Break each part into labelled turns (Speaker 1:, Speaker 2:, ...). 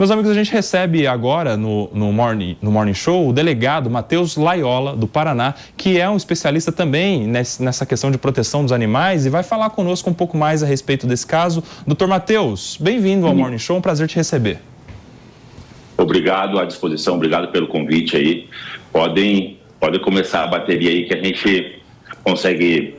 Speaker 1: Meus amigos, a gente recebe agora no Morning Show o delegado Matheus Laiola, do Paraná, que é um especialista também nessa questão de proteção dos animais e vai falar conosco um pouco mais a respeito desse caso. Doutor Matheus, bem-vindo ao Morning Show, um prazer te receber.
Speaker 2: Obrigado, à disposição, obrigado pelo convite aí. Podem começar a bateria aí que a gente consegue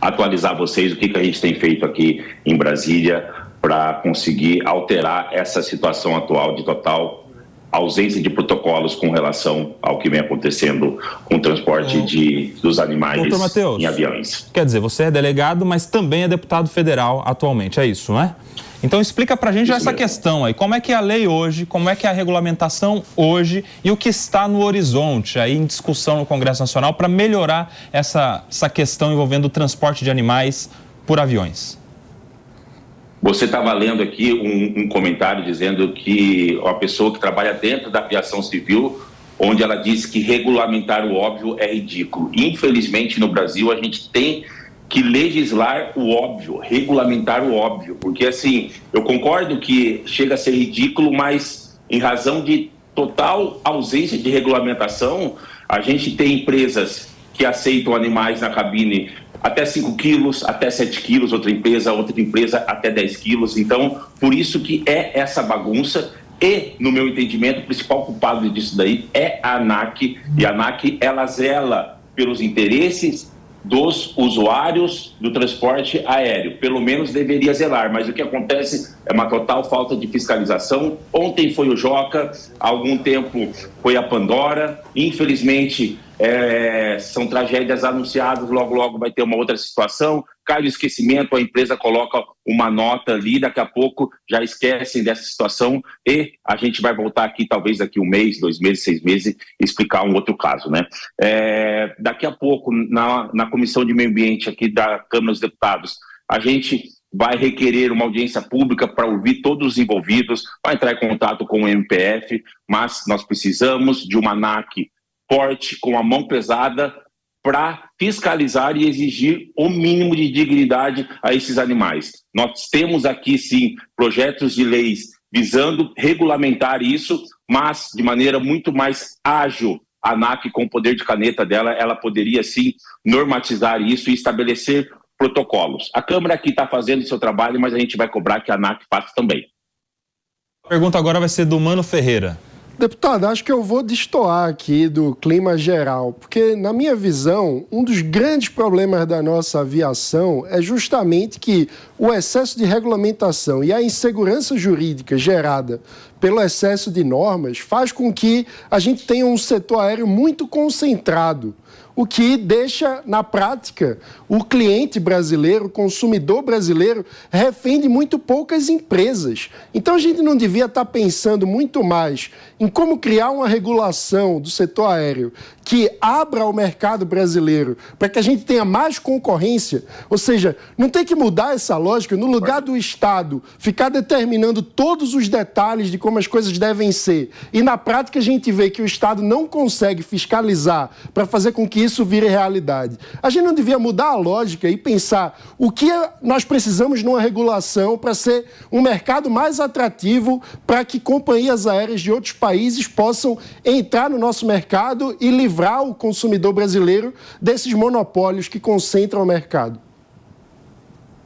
Speaker 2: atualizar vocês o que a gente tem feito aqui em Brasília para conseguir alterar essa situação atual de total ausência de protocolos com relação ao que vem acontecendo com o transporte dos animais em aviões.
Speaker 1: Quer dizer, você é delegado, mas também é deputado federal atualmente, é isso, não é? Então explica pra gente essa questão aí, como é que é a lei hoje, como é que é a regulamentação hoje e o que está no horizonte aí em discussão no Congresso Nacional para melhorar essa questão envolvendo o transporte de animais por aviões.
Speaker 2: Você estava lendo aqui um comentário dizendo que a pessoa que trabalha dentro da aviação civil, onde ela disse que regulamentar o óbvio é ridículo. Infelizmente, no Brasil, a gente tem que legislar o óbvio, regulamentar o óbvio, porque assim, eu concordo que chega a ser ridículo, mas em razão de total ausência de regulamentação, a gente tem empresas que aceitam animais na cabine até 5 quilos, até 7 quilos, outra empresa até 10 quilos, então por isso que é essa bagunça. E, no meu entendimento, o principal culpado disso daí é a ANAC, e a ANAC, ela zela pelos interesses dos usuários do transporte aéreo, pelo menos deveria zelar, mas o que acontece é uma total falta de fiscalização. Ontem foi o Joca, há algum tempo foi a Pandora, infelizmente são tragédias anunciadas, logo vai ter uma outra situação, cai no esquecimento, a empresa coloca uma nota ali, daqui a pouco já esquecem dessa situação e a gente vai voltar aqui talvez daqui 1 mês, 2 meses, 6 meses, explicar um outro caso, né? Daqui a pouco, na Comissão de Meio Ambiente aqui da Câmara dos Deputados, a gente vai requerer uma audiência pública para ouvir todos os envolvidos, vai entrar em contato com o MPF, mas nós precisamos de uma ANAC forte, com a mão pesada, para fiscalizar e exigir o mínimo de dignidade a esses animais. Nós temos aqui, sim, projetos de leis visando regulamentar isso, mas de maneira muito mais ágil. A ANAC, com o poder de caneta dela, ela poderia, sim, normatizar isso e estabelecer protocolos. A Câmara aqui está fazendo o seu trabalho, mas a gente vai cobrar que a ANAC faça também.
Speaker 1: A pergunta agora vai ser do Mano Ferreira.
Speaker 3: Deputado, acho que eu vou destoar aqui do clima geral, porque, na minha visão, um dos grandes problemas da nossa aviação é justamente que o excesso de regulamentação e a insegurança jurídica gerada pelo excesso de normas faz com que a gente tenha um setor aéreo muito concentrado, o que deixa, na prática, o cliente brasileiro, o consumidor brasileiro, refém de muito poucas empresas. Então, a gente não devia estar pensando muito mais em como criar uma regulação do setor aéreo que abra o mercado brasileiro para que a gente tenha mais concorrência, ou seja, não tem que mudar essa lógica, no lugar do Estado ficar determinando todos os detalhes de como as coisas devem ser, e na prática a gente vê que o Estado não consegue fiscalizar para fazer com que isso vire realidade. A gente não devia mudar a lógica e pensar o que nós precisamos numa regulação para ser um mercado mais atrativo para que companhias aéreas de outros países possam entrar no nosso mercado e livrar o consumidor brasileiro desses monopólios que concentram o mercado.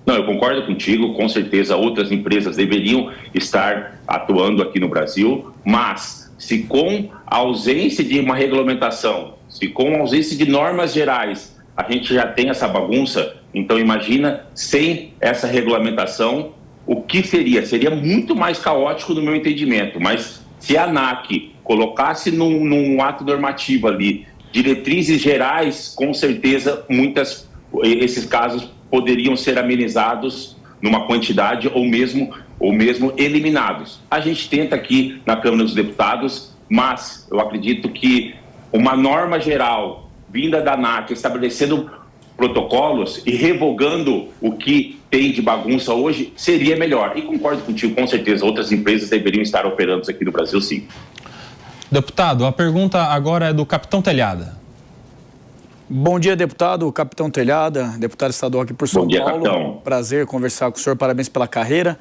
Speaker 2: Não, eu concordo contigo, com certeza outras empresas deveriam estar atuando aqui no Brasil, mas se com a ausência de uma regulamentação, se com a ausência de normas gerais, a gente já tem essa bagunça, então imagina sem essa regulamentação, o que seria? Seria muito mais caótico no meu entendimento, mas se a ANAC colocasse num ato normativo ali diretrizes gerais, com certeza esses casos poderiam ser amenizados numa quantidade ou mesmo eliminados. A gente tenta aqui na Câmara dos Deputados, mas eu acredito que uma norma geral vinda da ANAC estabelecendo protocolos e revogando o que tem de bagunça hoje seria melhor. E concordo contigo, com certeza, outras empresas deveriam estar operando aqui no Brasil, sim.
Speaker 1: Deputado, a pergunta agora é do Capitão Telhada.
Speaker 4: Bom dia, deputado. Capitão Telhada, deputado estadual aqui por São Paulo.
Speaker 2: Capitão.
Speaker 4: Prazer conversar com o senhor, parabéns pela carreira.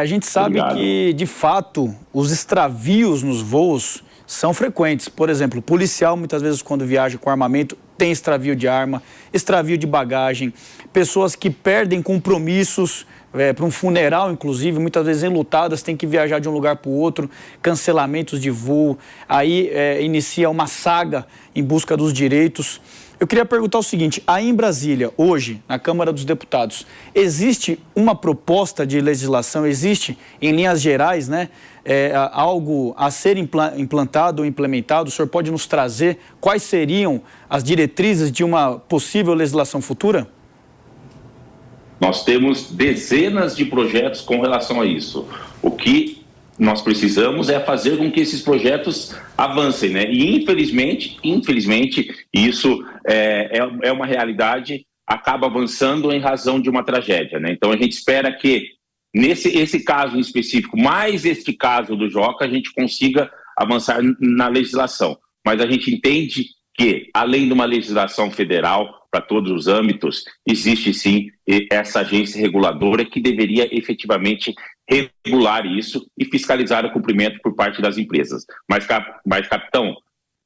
Speaker 4: A gente sabe que, de fato, os extravios nos voos são frequentes. Por exemplo, o policial, muitas vezes, quando viaja com armamento, tem extravio de arma, extravio de bagagem, pessoas que perdem compromissos para um funeral, inclusive, muitas vezes enlutadas, têm que viajar de um lugar para o outro, cancelamentos de voo, aí inicia uma saga em busca dos direitos. Eu queria perguntar o seguinte, aí em Brasília, hoje, na Câmara dos Deputados, existe uma proposta de legislação, existe, em linhas gerais, né, algo a ser implantado ou implementado? O senhor pode nos trazer quais seriam as diretrizes de uma possível legislação futura?
Speaker 2: Nós temos dezenas de projetos com relação a isso. O que nós precisamos é fazer com que esses projetos avancem, né? E infelizmente, isso é uma realidade, acaba avançando em razão de uma tragédia, né? Então a gente espera que esse caso em específico, mais este caso do Joca, a gente consiga avançar na legislação. Mas a gente entende que, além de uma legislação federal para todos os âmbitos, existe sim essa agência reguladora que deveria efetivamente regular isso e fiscalizar o cumprimento por parte das empresas. Mas capitão,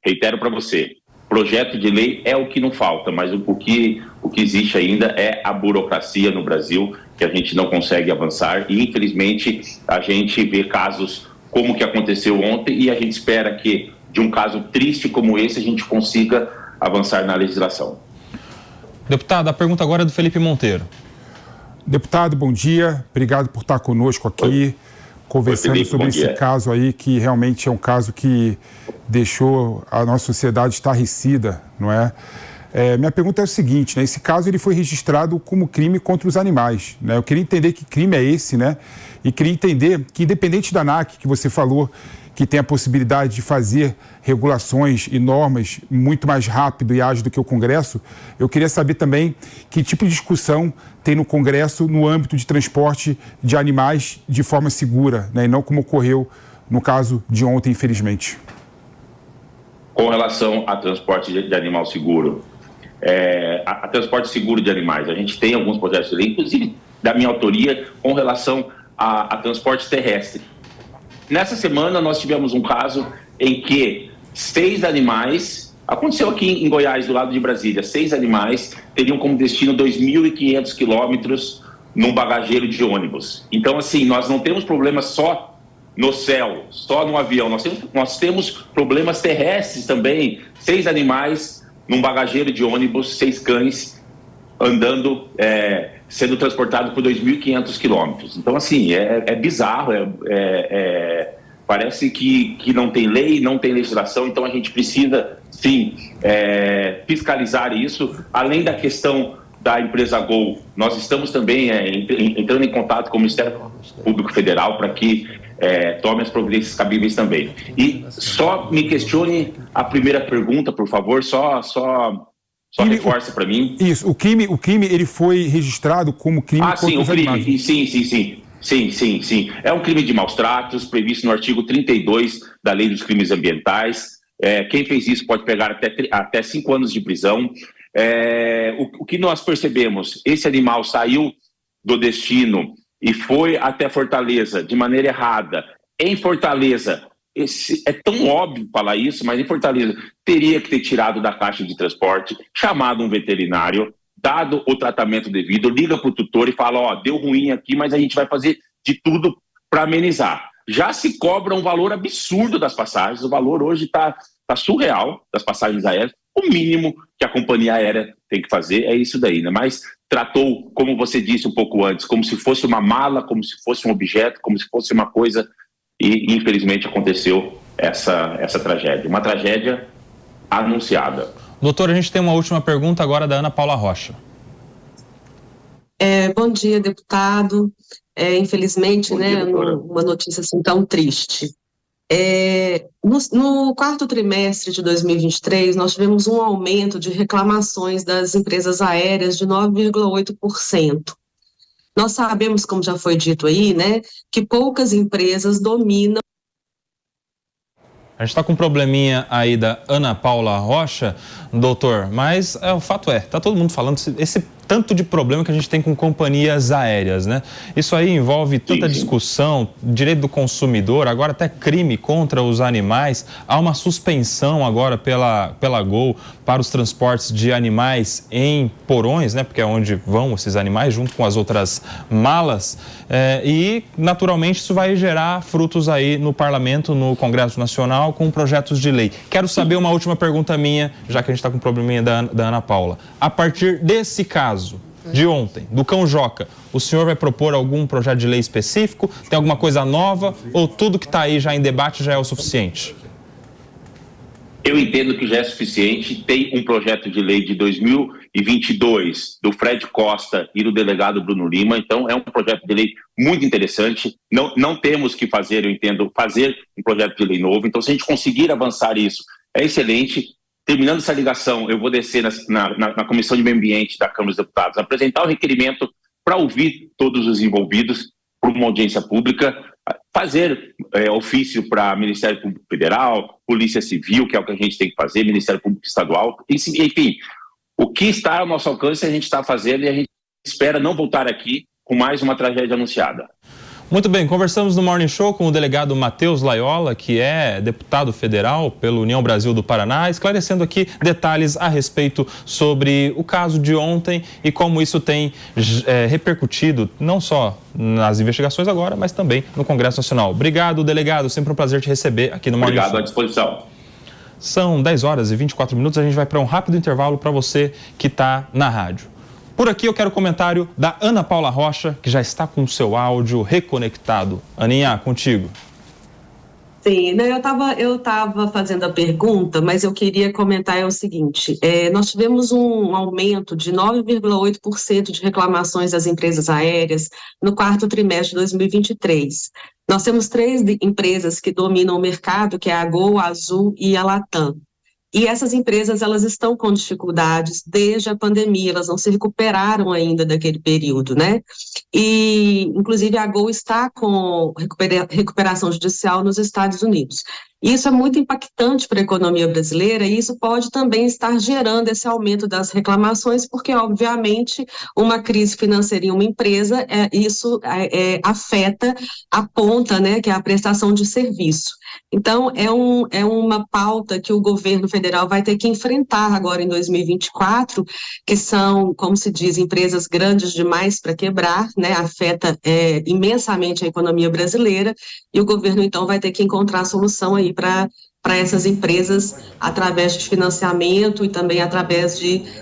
Speaker 2: reitero para você, projeto de lei é o que não falta, mas o que existe ainda é a burocracia no Brasil, que a gente não consegue avançar e, infelizmente, a gente vê casos como o que aconteceu ontem e a gente espera que, de um caso triste como esse, a gente consiga avançar na legislação.
Speaker 1: Deputado, a pergunta agora é do Felipe Monteiro.
Speaker 5: Deputado, bom dia. Obrigado por estar conosco aqui, conversando Felipe, sobre esse caso aí, que realmente é um caso que deixou a nossa sociedade estarrecida, não é? Minha pergunta é o seguinte, né? Esse caso ele foi registrado como crime contra os animais, né? Eu queria entender que crime é esse, né? E queria entender que, independente da ANAC, que você falou, que tem a possibilidade de fazer regulações e normas muito mais rápido e ágil do que o Congresso, eu queria saber também que tipo de discussão tem no Congresso no âmbito de transporte de animais de forma segura, né? E não como ocorreu no caso de ontem, infelizmente.
Speaker 2: Com relação a transporte de animal seguro, a transporte seguro de animais, a gente tem alguns projetos de lei, inclusive da minha autoria, com relação a transporte terrestre. Nessa semana nós tivemos um caso em que 6 animais, aconteceu aqui em Goiás, do lado de Brasília, 6 animais teriam como destino 2.500 quilômetros num bagageiro de ônibus. Então, assim, nós não temos problema só no céu, só no avião, nós temos problemas terrestres também, 6 animais num bagageiro de ônibus, 6 cães andando, sendo transportado por 2.500 quilômetros. Então, assim, é bizarro, parece que não tem lei, não tem legislação, então a gente precisa, sim, fiscalizar isso. Além da questão da empresa Gol, nós estamos também entrando em contato com o Ministério Público Federal para que tome as providências cabíveis também. E só me questione a primeira pergunta, por favor, só reforça para mim.
Speaker 5: Isso, o crime ele foi registrado como crime contra os animais.
Speaker 2: Sim. É um crime de maus tratos, previsto no artigo 32 da Lei dos Crimes Ambientais. Quem fez isso pode pegar até 5 anos de prisão. O que nós percebemos, esse animal saiu do destino e foi até Fortaleza de maneira errada. Em Fortaleza, é tão óbvio falar isso, mas em Fortaleza teria que ter tirado da caixa de transporte, chamado um veterinário, dado o tratamento devido, liga para o tutor e fala, deu ruim aqui, mas a gente vai fazer de tudo para amenizar. Já se cobra um valor absurdo das passagens, o valor hoje está surreal das passagens aéreas, o mínimo que a companhia aérea tem que fazer é isso daí, né? Mas tratou, como você disse um pouco antes, como se fosse uma mala, como se fosse um objeto, como se fosse uma coisa, e infelizmente aconteceu essa tragédia, uma tragédia anunciada.
Speaker 1: Doutor, a gente tem uma última pergunta agora da Ana Paula Rocha.
Speaker 6: Bom dia, deputado. Infelizmente, né, uma notícia assim tão triste. No quarto trimestre de 2023, nós tivemos um aumento de reclamações das empresas aéreas de 9,8%. Nós sabemos, como já foi dito aí, né, que poucas empresas dominam.
Speaker 1: A gente está com um probleminha aí da Ana Paula Rocha, doutor, mas o fato está todo mundo falando, esse tanto de problema que a gente tem com companhias aéreas, né? Isso aí envolve tanta discussão, direito do consumidor, agora até crime contra os animais. Há uma suspensão agora pela Gol para os transportes de animais em porões, né? Porque é onde vão esses animais, junto com as outras malas. E, naturalmente, isso vai gerar frutos aí no Parlamento, no Congresso Nacional, com projetos de lei. Quero saber uma última pergunta minha, já que a gente está com um probleminha da Ana Paula. A partir desse caso de ontem, do cão Joca, o senhor vai propor algum projeto de lei específico? Tem alguma coisa nova? Ou tudo que está aí já em debate já é o suficiente?
Speaker 2: Eu entendo que já é suficiente. Tem um projeto de lei de 2022 do Fred Costa e do delegado Bruno Lima. Então, é um projeto de lei muito interessante. Não temos que fazer, eu entendo, fazer um projeto de lei novo. Então, se a gente conseguir avançar isso, é excelente. Terminando essa ligação, eu vou descer na Comissão de Meio Ambiente da Câmara dos Deputados, apresentar o requerimento para ouvir todos os envolvidos por uma audiência pública, fazer ofício para Ministério Público Federal, Polícia Civil, que é o que a gente tem que fazer, Ministério Público Estadual, enfim, o que está ao nosso alcance a gente está fazendo e a gente espera não voltar aqui com mais uma tragédia anunciada.
Speaker 1: Muito bem, conversamos no Morning Show com o delegado Matheus Laiola, que é deputado federal pela União Brasil do Paraná, esclarecendo aqui detalhes a respeito sobre o caso de ontem e como isso tem repercutido não só nas investigações agora, mas também no Congresso Nacional. Obrigado, delegado, sempre um prazer te receber aqui no Morning Show.
Speaker 2: Obrigado, à disposição.
Speaker 1: São 10 horas e 24 minutos, a gente vai para um rápido intervalo para você que está na rádio. Por aqui eu quero o comentário da Ana Paula Rocha, que já está com o seu áudio reconectado. Aninha, contigo.
Speaker 6: Sim, eu estava fazendo a pergunta, mas eu queria comentar o seguinte, nós tivemos um aumento de 9,8% de reclamações das empresas aéreas no quarto trimestre de 2023. Nós temos 3 empresas que dominam o mercado, que é a Gol, a Azul e a Latam. E essas empresas, elas estão com dificuldades desde a pandemia, elas não se recuperaram ainda daquele período, né? E, inclusive, a Gol está com recuperação judicial nos Estados Unidos. Isso é muito impactante para a economia brasileira e isso pode também estar gerando esse aumento das reclamações, porque, obviamente, uma crise financeira em uma empresa, isso afeta a ponta, né, que é a prestação de serviço. Então, é uma pauta que o governo federal vai ter que enfrentar agora em 2024, que são, como se diz, empresas grandes demais para quebrar, né, afeta imensamente a economia brasileira, e o governo, então, vai ter que encontrar solução aí para essas empresas através de financiamento e também através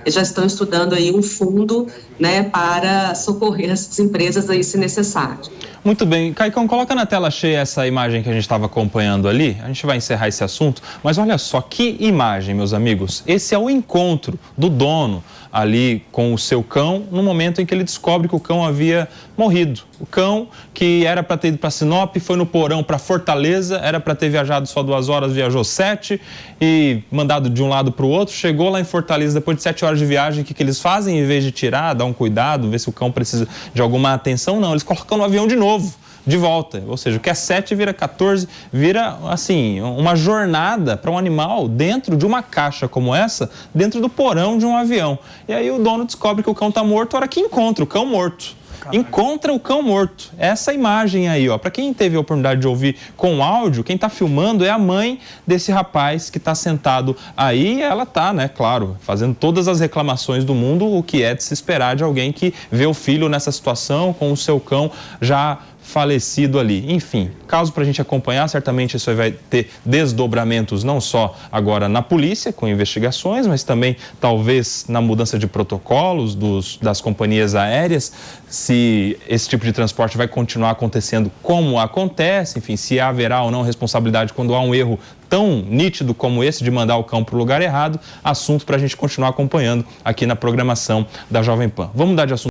Speaker 6: já estão estudando aí um fundo, né, para socorrer essas empresas aí se necessário.
Speaker 1: Muito bem. Caicão, coloca na tela cheia essa imagem que a gente estava acompanhando ali. A gente vai encerrar esse assunto, mas olha só que imagem, meus amigos. Esse é o encontro do dono ali com o seu cão no momento em que ele descobre que o cão havia morrido. O cão que era para ter ido para Sinop, foi no porão para Fortaleza, era para ter viajado só 2 horas, viajou 7 e mandado de um lado para o outro, chegou lá em Fortaleza depois de 7 horas de viagem. O que eles fazem? Em vez de tirar, dar um cuidado, ver se o cão precisa de alguma atenção, não, eles colocam no avião de novo, de volta, ou seja, o que é 7 vira 14, vira assim, uma jornada para um animal dentro de uma caixa como essa, dentro do porão de um avião. E aí o dono descobre que o cão está morto, a hora que encontra o cão morto. Encontra o cão morto. Essa imagem aí, ó. Para quem teve a oportunidade de ouvir com áudio, quem está filmando é a mãe desse rapaz que está sentado aí. Ela está, né, claro, fazendo todas as reclamações do mundo, o que é de se esperar de alguém que vê o filho nessa situação, com o seu cão já falecido ali. Enfim, caso para a gente acompanhar, certamente isso vai ter desdobramentos não só agora na polícia, com investigações, mas também talvez na mudança de protocolos das companhias aéreas, se esse tipo de transporte vai continuar acontecendo como acontece, enfim, se haverá ou não responsabilidade quando há um erro tão nítido como esse de mandar o cão para o lugar errado. Assunto para a gente continuar acompanhando aqui na programação da Jovem Pan. Vamos mudar de assunto.